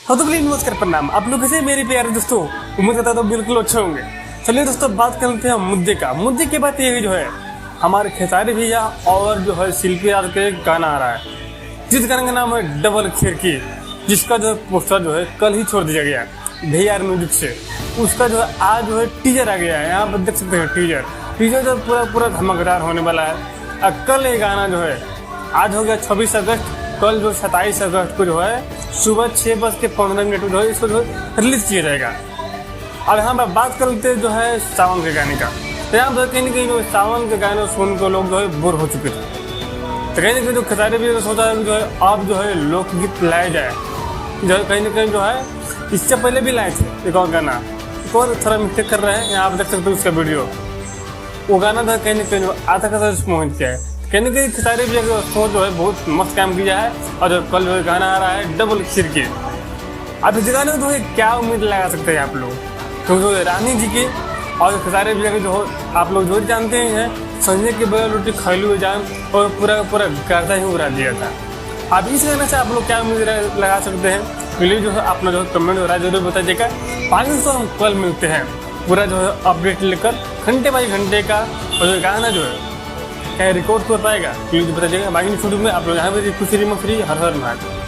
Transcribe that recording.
हाँ तो नमस्कार प्रणाम। आप लोग कैसे मेरे प्यारे दोस्तों, उम्मीद करता तो बिल्कुल अच्छे होंगे। चलिए दोस्तों बात करते हैं मुद्दे का। मुद्दे की बात ये जो है हमारे खेसारी भैया और जो है शिल्पी राज के गाना आ रहा है, जिस गाने का नाम है डबल खिड़की, जिसका जो पोस्टर जो है कल ही छोड़ दिया गया भैया म्यूजिक से। उसका जो है आज जो है टीजर आ गया है, यहाँ पर देख सकते हैं टीजर जो पूरा धमाकेदार होने वाला है। कल ये गाना जो है आज हो गया 26 अगस्त, कल जो 27 अगस्त को जो है सुबह 6:15 जो है इसको जो है रिलीज किया जाएगा। अब यहाँ पर बात करते जो है सावन के गाने का, तो यहाँ पर कहीं ना कहीं जो सावन के गाने सुन के लोग जो है बोर हो चुके थे। तो कहीं ना कहीं जो खेसारी भी सोचा है जो है अब जो है लोकगीत लाया जाए, जो है कहीं ना कहीं जो है इससे पहले भी लाए थे एक और गाना, एक और थोड़ा मिस्टेक कर रहे हैं। यहाँ आप देख सकते हो उसका वीडियो, वो गाना था कहीं ना कहीं आधा का मोहित किया है। कहीं ना कहीं खेसारी भी सोच जो है बहुत मस्त काम किया है। और जो कल जो गाना आ रहा है डबल खिड़की, अब इस गाने को तो क्या उम्मीद लगा सकते हैं आप लोग, क्योंकि रानी जी की और खेसारी भैया के जो आप लोग जो जानते हैं संजय के बगैर रोटी खैलू जान और पूरा गर्दा ही उड़ा दिया था। अब इस गाने से आप लोग क्या उम्मीद लगा सकते हैं, प्लीज जो है अपना जो है कमेंट हो रहा है जरूर बताइएगा। बाकी तो हम कल मिलते हैं पूरा जो है अपडेट लेकर घंटे बाई घंटे का, और जो गाना जो है क्या रिकॉर्ड कर पाएगा प्लीज बताइएगा। बाकी वीडियो में आप लोग यहाँ पे खुशी फ्री हर महादेव।